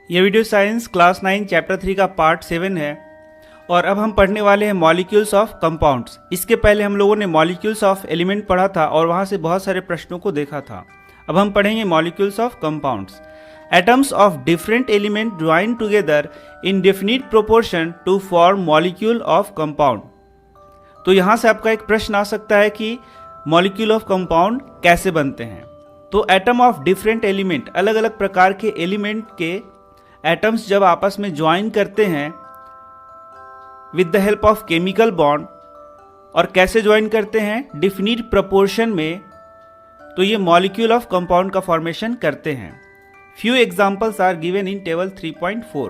ये video science class 9 chapter 3 का part 7 है और अब हम पढ़ने वाले हैं मॉलिक्यूल्स ऑफ कंपाउंड्स। इसके पहले हम लोगों ने मॉलिक्यूल्स ऑफ एलिमेंट पढ़ा था और वहाँ से बहुत सारे प्रश्नों को देखा था। अब हम पढ़ेंगे molecules of compounds. Atoms of different element join together in definite proportion to form molecule of compound. तो यहाँ से आपका एक प्रश्न आ सकता है कि मॉलिक्यूल ऑफ कंपाउंड कैसे बनते हैं। तो एटम ऑफ डिफरेंट एलिमेंट, अलग अलग प्रकार के एलिमेंट के एटम्स जब आपस में ज्वाइन करते हैं with the help of chemical bond, और कैसे ज्वाइन करते हैं, डिफिनिट प्रोपोर्शन में, तो ये मॉलिक्यूल ऑफ कंपाउंड का फॉर्मेशन करते हैं। Few examples are given in table 3.4।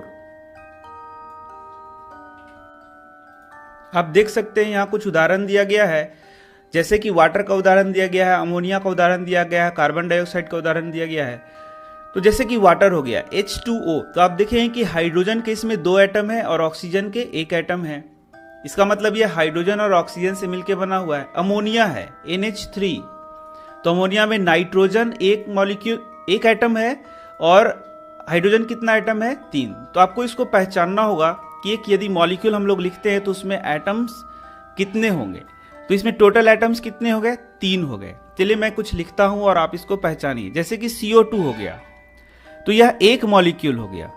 आप देख सकते हैं यहाँ कुछ उदाहरण दिया गया है, जैसे कि वाटर का उदाहरण दिया गया है, अमोनिया का उदाहरण दिया गया है, कार्बन डाइऑक्साइड का उदाहरण दिया गया है। तो जैसे कि वाटर हो गया H2O, तो आप देखें कि हाइड्रोजन के इसमें 2 एटम है और ऑक्सीजन के 1 एटम है। इसका मतलब ये हाइड्रोजन और ऑक्सीजन से मिलकर बना हुआ है। अमोनिया है NH3, तो अमोनिया में नाइट्रोजन एक एटम है और हाइड्रोजन कितना एटम है, 3। तो आपको इसको पहचानना होगा कि एक यदि मॉलिक्यूल हम लोग लिखते हैं तो उसमें एटम्स कितने होंगे। तो इसमें टोटल एटम्स कितने हो गए, 3 हो गए। चलिए मैं कुछ लिखता हूं और आप इसको पहचानिए। जैसे कि CO2 हो गया, तो यह एक मॉलिक्यूल हो गया,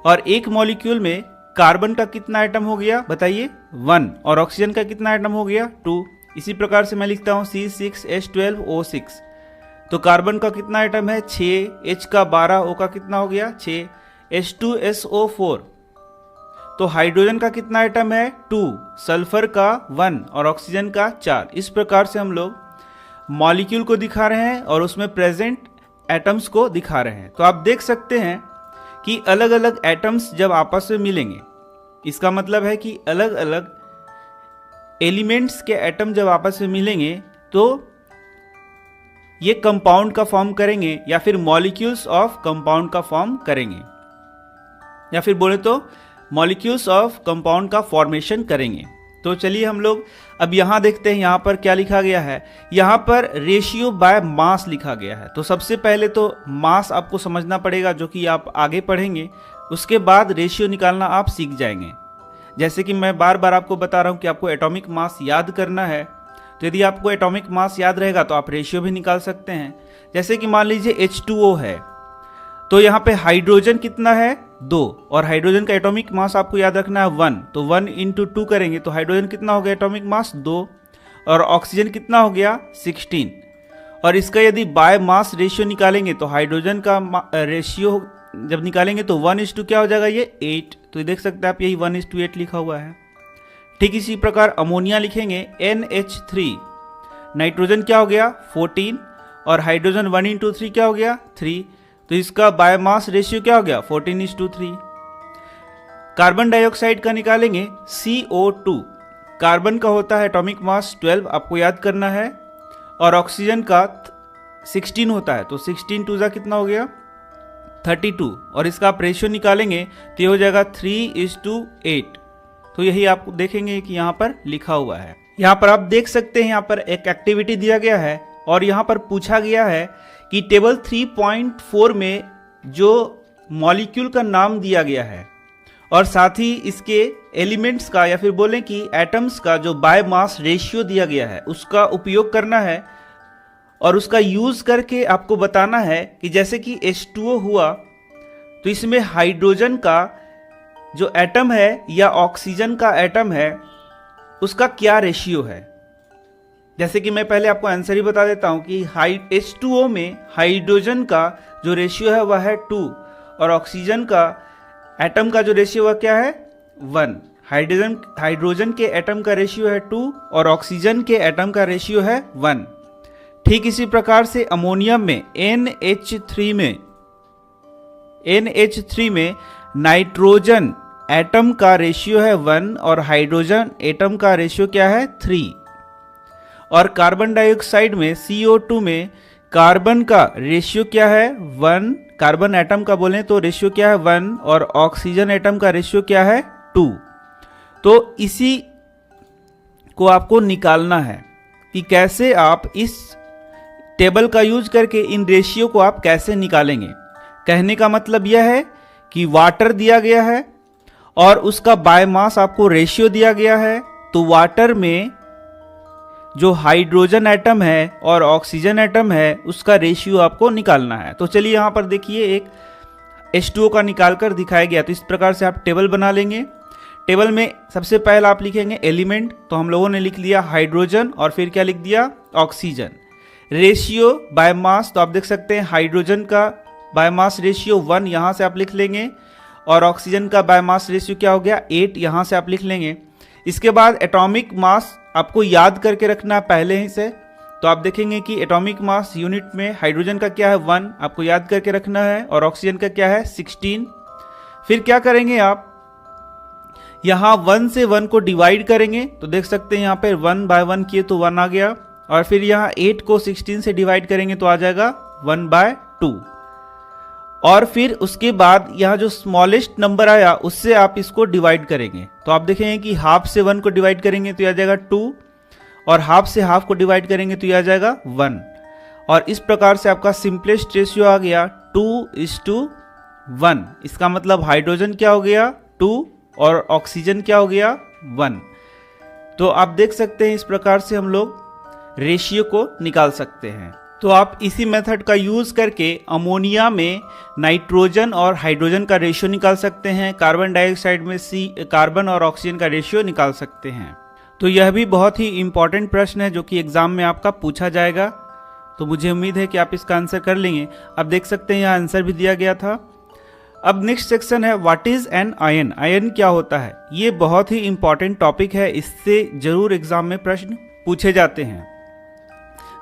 और एक मॉलिक्यूल में कार्बन का कितना एटम हो गया बताइए, 1, और ऑक्सीजन का कितना एटम हो गया, 2। इसी प्रकार से मैं लिखता हूं C6H12O6, तो कार्बन का कितना एटम है, 6, H का 12, O का कितना हो गया, 6, H2SO4, तो हाइड्रोजन का कितना एटम है, 2, सल्फर का 1 और ऑक्सीजन का 4। इस प्रकार से हम लोग मॉलिक्यूल को दिखा रहे हैं और उसमें प्रेजेंट एटम्स को दिखा रहे हैं। तो आप देख सकते हैं कि अलग अलग एटम्स जब आपस में मिलेंगे, इसका मतलब है कि अलग अलग एलिमेंट्स के एटम जब आपस में मिलेंगे तो ये कंपाउंड का फॉर्म करेंगे, या फिर मॉलिक्यूल्स ऑफ कंपाउंड का फॉर्म करेंगे, या फिर बोले तो मॉलिक्यूल्स ऑफ कंपाउंड का फॉर्मेशन करेंगे। तो चलिए हम लोग अब यहाँ देखते हैं, यहाँ पर क्या लिखा गया है। यहाँ पर रेशियो बाय मास लिखा गया है। तो सबसे पहले तो मास आपको समझना पड़ेगा, जो कि आप आगे पढ़ेंगे। उसके बाद रेशियो निकालना आप सीख जाएंगे। जैसे कि मैं बार बार आपको बता रहा हूँ कि आपको एटॉमिक मास याद करना है, तो यदि आपको एटॉमिक मास याद रहेगा तो आप रेशियो भी निकाल सकते हैं। जैसे कि मान लीजिए H2O है, तो यहाँ पे हाइड्रोजन कितना है, 2, और हाइड्रोजन का एटॉमिक मास आपको याद रखना है 1, तो 1 × 2 करेंगे तो हाइड्रोजन कितना हो गया एटॉमिक मास, 2, और ऑक्सीजन कितना हो गया, 16। और इसका यदि बाय मास रेशियो निकालेंगे तो हाइड्रोजन का रेशियो जब निकालेंगे तो 1:2 क्या हो जाएगा, ये 8। तो देख सकते हैं आप, यही 1:8 लिखा हुआ है। ठीक इसी प्रकार अमोनिया लिखेंगे NH3, नाइट्रोजन क्या हो गया, 14, और हाइड्रोजन 1 × 3 क्या हो गया, 3। तो इसका बायोमास रेशियो क्या हो गया, 14:3। कार्बन डाइऑक्साइड का निकालेंगे CO2, कार्बन का होता है एटॉमिक मास 12, आपको याद करना है, और ऑक्सीजन का 16 होता है, तो 16 × 2 कितना हो गया, 32, और इसका आप रेशियो निकालेंगे तो ये हो जाएगा 3:8। तो यही आप देखेंगे कि यहाँ पर लिखा हुआ है। यहाँ पर आप देख सकते हैं, यहाँ पर एक एक्टिविटी दिया गया है और यहाँ पर पूछा गया है कि टेबल 3.4 में जो मॉलिक्यूल का नाम दिया गया है और साथ ही इसके एलिमेंट्स का, या फिर बोलें कि एटम्स का जो बाय मास रेशियो दिया गया है, उसका उपयोग करना है और उसका यूज करके आपको बताना है कि जैसे कि H2O हुआ तो इसमें हाइड्रोजन का जो एटम है या ऑक्सीजन का एटम है उसका क्या रेशियो है। जैसे कि मैं पहले आपको आंसर ही बता देता हूं कि H2O में हाइड्रोजन का जो रेशियो है वह है 2, और ऑक्सीजन का एटम का जो रेशियो वह क्या है, 1। हाइड्रोजन के एटम का रेशियो है 2 और ऑक्सीजन के एटम का रेशियो है 1। ठीक इसी प्रकार से अमोनिया में NH3 में नाइट्रोजन एटम का रेशियो है 1 और हाइड्रोजन एटम का रेशियो क्या है, 3। और कार्बन डाइऑक्साइड में CO2 में कार्बन का रेशियो क्या है, 1, कार्बन एटम का बोलें तो रेशियो क्या है, 1, और ऑक्सीजन एटम का रेशियो क्या है, 2। तो इसी को आपको निकालना है कि कैसे आप इस टेबल का यूज करके इन रेशियो को आप कैसे निकालेंगे। कहने का मतलब यह है कि वाटर दिया गया है और उसका बायोमास आपको रेशियो दिया गया है, तो वाटर में जो हाइड्रोजन एटम है और ऑक्सीजन एटम है उसका रेशियो आपको निकालना है। तो चलिए यहाँ पर देखिए एक H2O का निकाल कर दिखाया गया। तो इस प्रकार से आप टेबल बना लेंगे। टेबल में सबसे पहले आप लिखेंगे एलिमेंट, तो हम लोगों ने लिख लिया हाइड्रोजन और फिर क्या लिख दिया ऑक्सीजन। रेशियो बायोमास, तो आप देख सकते हैं हाइड्रोजन का बायोमास रेशियो 1 यहाँ से आप लिख लेंगे और ऑक्सीजन का बायोमास रेशियो क्या हो गया 8 यहाँ से आप लिख लेंगे। इसके बाद एटॉमिक मास आपको याद करके रखना है पहले ही से। तो आप देखेंगे कि एटॉमिक मास यूनिट में हाइड्रोजन का क्या है 1 आपको याद करके रखना है और ऑक्सीजन का क्या है 16। फिर क्या करेंगे आप यहाँ 1 से 1 को डिवाइड करेंगे, तो देख सकते हैं यहाँ पे 1 बाय 1 किए तो 1 आ गया और फिर यहाँ 8 को 16 से डिवाइड करेंगे तो आ जाएगा 1 बाय 2। और फिर उसके बाद यहाँ जो स्मॉलेस्ट नंबर आया उससे आप इसको डिवाइड करेंगे, तो आप देखेंगे कि हाफ से 1 को डिवाइड करेंगे तो आ जाएगा 2 और हाफ से हाफ को डिवाइड करेंगे तो आ जाएगा 1। और इस प्रकार से आपका सिंपलेस्ट रेशियो आ गया 2:1। इसका मतलब हाइड्रोजन क्या हो गया 2 और ऑक्सीजन क्या हो गया 1। तो आप देख सकते हैं इस प्रकार से हम लोग रेशियो को निकाल सकते हैं। तो आप इसी मेथड का यूज करके अमोनिया में नाइट्रोजन और हाइड्रोजन का रेशियो निकाल सकते हैं, कार्बन डाइऑक्साइड में कार्बन और ऑक्सीजन का रेशियो निकाल सकते हैं। तो यह भी बहुत ही इंपॉर्टेंट प्रश्न है जो कि एग्जाम में आपका पूछा जाएगा। तो मुझे उम्मीद है कि आप इसका आंसर कर लेंगे। अब देख सकते हैं यहाँ आंसर भी दिया गया था। अब नेक्स्ट सेक्शन है what is an ion. Ion क्या होता है, ये बहुत ही इंपॉर्टेंट टॉपिक है, इससे जरूर एग्जाम में प्रश्न पूछे जाते हैं।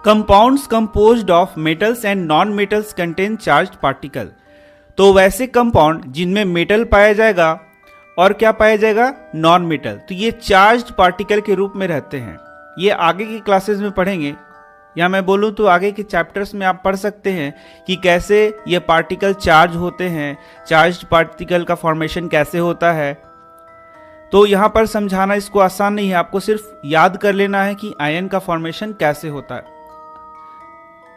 Compounds composed of metals and non metals contain charged particle. तो वैसे कंपाउंड जिनमें मेटल पाया जाएगा और क्या पाया जाएगा नॉन मेटल, तो ये चार्ज्ड पार्टिकल के रूप में रहते हैं। ये आगे की क्लासेस में पढ़ेंगे, या मैं बोलूँ तो आगे के चैप्टर्स में आप पढ़ सकते हैं कि कैसे ये पार्टिकल चार्ज होते हैं, चार्ज्ड पार्टिकल का फॉर्मेशन कैसे होता है। तो यहाँ पर समझाना इसको आसान नहीं है, आपको सिर्फ याद कर लेना है कि आयन का फॉर्मेशन कैसे होता है।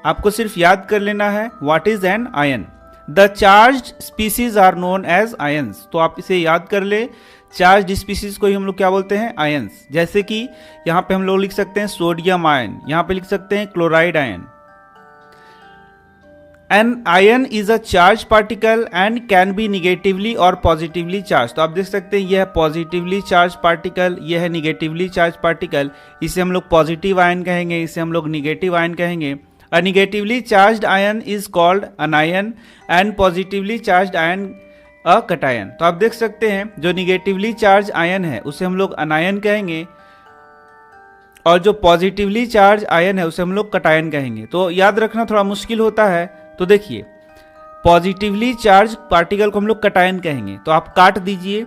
आपको सिर्फ याद कर लेना है what is an ion. The charged species are known as ions. तो आप इसे याद कर ले, चार्ज्ड स्पीसीज को ही हम लोग क्या बोलते हैं आयंस। जैसे कि यहाँ पे हम लोग लिख सकते हैं सोडियम आयन, यहाँ पे लिख सकते हैं chloride ion. An ion is a charge particle and can be negatively और पॉजिटिवली चार्ज। तो आप देख सकते हैं यह है पॉजिटिवली चार्ज पार्टिकल, यह है निगेटिवली चार्ज पार्टिकल। इसे हम लोग पॉजिटिव आयन कहेंगे, इसे हम लोग निगेटिव आयन कहेंगे। A negatively charged ion is called anion and positively charged ion a cation। तो आप देख सकते हैं जो निगेटिवली चार्ज आयन है उसे हम लोग अनायन कहेंगे और जो पॉजिटिवली चार्ज आयन है उसे हम लोग कटायन कहेंगे। तो याद रखना थोड़ा मुश्किल होता है। तो देखिए पॉजिटिवली चार्ज पार्टिकल को हम लोग कटायन कहेंगे, तो आप काट दीजिए,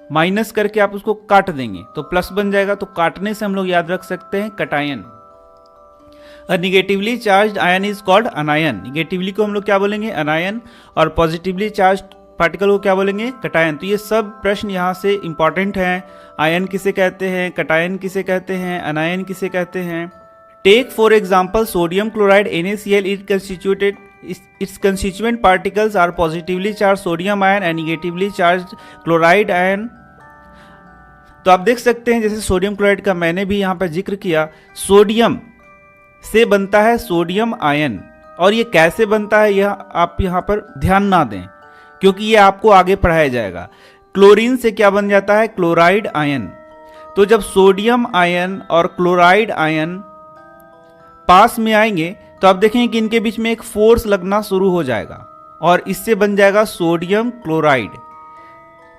माइनस करके आप उसको काट देंगे तो प्लस बन जाएगा, तो काटने से हम लोग याद रख सकते हैं cation. A negatively charged ion is called anion। Negatively को हम लोग क्या बोलेंगे अनायन और पॉजिटिवली चार्ज पार्टिकल को क्या बोलेंगे कटायन। तो ये सब प्रश्न यहाँ से इंपॉर्टेंट हैं। आयन किसे कहते हैं, कटायन किसे कहते हैं, अनायन किसे कहते हैं। Take for example sodium chloride NaCl, its constituent particles are positively charged sodium ion and negatively charged chloride ion। तो आप देख सकते हैं जैसे सोडियम क्लोराइड का मैंने भी यहाँ पर जिक्र किया, सोडियम से बनता है सोडियम आयन, और ये कैसे बनता है यह आप यहाँ पर ध्यान ना दें क्योंकि ये आपको आगे पढ़ाया जाएगा। क्लोरीन से क्या बन जाता है क्लोराइड आयन। तो जब सोडियम आयन और क्लोराइड आयन पास में आएंगे तो आप देखेंगे कि इनके बीच में एक फोर्स लगना शुरू हो जाएगा और इससे बन जाएगा सोडियम क्लोराइड।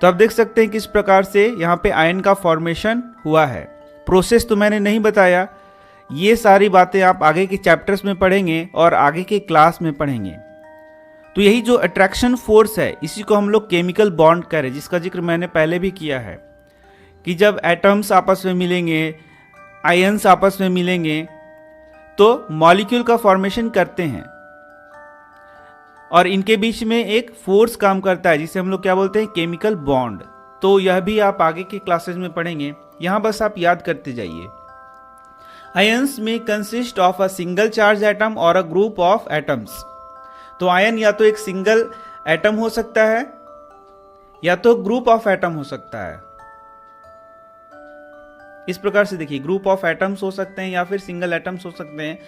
तो आप देख सकते हैं किस प्रकार से यहाँ पे आयन का फॉर्मेशन हुआ है। प्रोसेस तो मैंने नहीं बताया, ये सारी बातें आप आगे के चैप्टर्स में पढ़ेंगे और आगे के क्लास में पढ़ेंगे। तो यही जो अट्रैक्शन फोर्स है इसी को हम लोग केमिकल बॉन्ड कह रहे हैं, जिसका जिक्र मैंने पहले भी किया है कि जब एटम्स आपस में मिलेंगे, आयन्स आपस में मिलेंगे तो मॉलिक्यूल का फॉर्मेशन करते हैं और इनके बीच में एक फोर्स काम करता है जिसे हम लोग क्या बोलते हैं केमिकल बॉन्ड। तो यह भी आप आगे के क्लासेस में पढ़ेंगे, यहाँ बस आप याद करते जाइए। आयन्स में consist of a single charge atom और अ ग्रुप ऑफ एटम्स। तो आयन या तो एक सिंगल एटम हो सकता है या तो ग्रुप ऑफ एटम हो सकता है। इस प्रकार से देखिए, ग्रुप ऑफ एटम्स हो सकते हैं या फिर सिंगल एटम्स हो सकते हैं।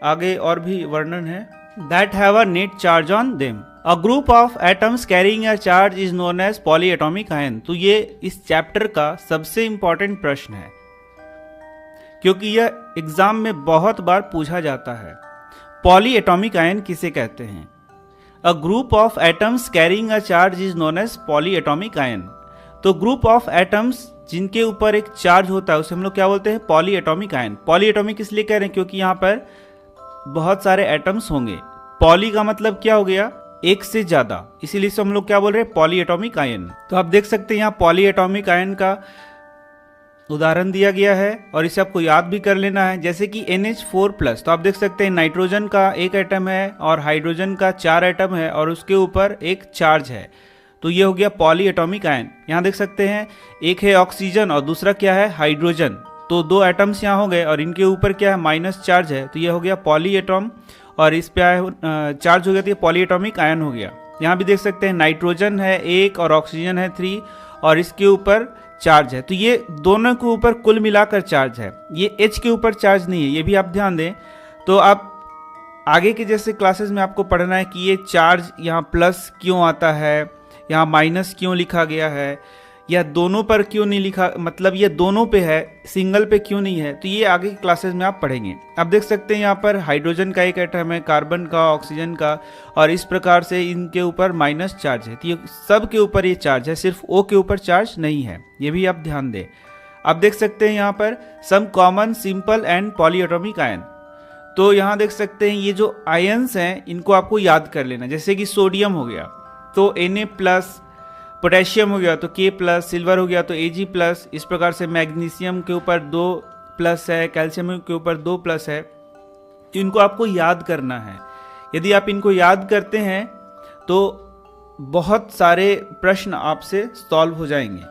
आगे और भी वर्णन है। That have a net charge on them. A group of atoms carrying a charge is known as polyatomic ion. तो ये इस चैप्टर का सबसे इंपॉर्टेंट प्रश्न है, क्योंकि यह एग्जाम में बहुत बार पूछा जाता है। पॉलीएटॉमिक आयन किसे कहते हैं? A group of atoms carrying a charge is known as polyatomic ion. तो ग्रुप ऑफ एटम्स जिनके ऊपर एक चार्ज होता है उसे हम लोग क्या बोलते हैं? Polyatomic ion. पॉलीएटॉमिक इसलिए कह रहे हैं क्योंकि यहाँ पर बहुत सारे एटम्स होंगे। पॉली का मतलब क्या हो गया? एक से ज्यादा, इसीलिए हम लोग क्या बोल रहे हैं? Polyatomic ion. तो आप देख सकते हैं यहाँ पॉलीएटॉमिक आयन का उदाहरण दिया गया है और इसे आपको याद भी कर लेना है। जैसे कि NH4+, तो आप देख सकते हैं नाइट्रोजन का एक एटम है और हाइड्रोजन का 4 एटम है और उसके ऊपर एक चार्ज है। तो ये हो गया पॉलीएटॉमिक आयन। यहाँ देख सकते हैं एक है ऑक्सीजन और दूसरा क्या है? हाइड्रोजन। तो 2 एटम्स यहाँ हो गए और इनके ऊपर क्या है? माइनस चार्ज है। तो ये हो गया पॉलीएटॉम और इस पे चार्ज हो गया तो ये पॉलीएटॉमिक आयन हो गया। यहाँ भी देख सकते हैं नाइट्रोजन है 1 और ऑक्सीजन है 3 और इसके ऊपर चार्ज है। तो ये दोनों के ऊपर कुल मिलाकर चार्ज है, ये H के ऊपर चार्ज नहीं है, ये भी आप ध्यान दें। तो आप आगे के जैसे क्लासेस में आपको पढ़ना है कि ये चार्ज यहाँ प्लस क्यों आता है, यहाँ माइनस क्यों लिखा गया है, या दोनों पर क्यों नहीं लिखा, मतलब ये दोनों पे है, सिंगल पे क्यों नहीं है। तो ये आगे के क्लासेस में आप पढ़ेंगे। आप देख सकते हैं यहाँ पर हाइड्रोजन का एक एटम है, कार्बन का, ऑक्सीजन का, और इस प्रकार से इनके ऊपर माइनस चार्ज है। तो ये सब के ऊपर ये चार्ज है, सिर्फ O के ऊपर चार्ज नहीं है, ये भी आप ध्यान दें। आप देख सकते हैं यहाँ पर some common simple and polyatomic ion. तो यहाँ देख सकते हैं ये जो आयन्स हैं इनको आपको याद कर लेना। जैसे कि सोडियम हो गया तो Na+, पोटेशियम हो गया तो K+, सिल्वर हो गया तो Ag+। इस प्रकार से मैग्नीशियम के ऊपर 2+ है, कैल्शियम के ऊपर 2+ है। इनको आपको याद करना है। यदि आप इनको याद करते हैं तो बहुत सारे प्रश्न आपसे सॉल्व हो जाएंगे,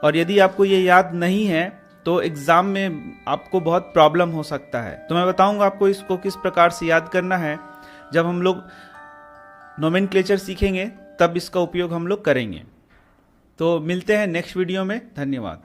और यदि आपको ये याद नहीं है तो एग्ज़ाम में आपको बहुत प्रॉब्लम हो सकता है। तो मैं बताऊंगा आपको इसको किस प्रकार से याद करना है। जब हम लोग नोमेनक्लेचर सीखेंगे तब इसका उपयोग हम लोग करेंगे। तो मिलते हैं नेक्स्ट वीडियो में। धन्यवाद।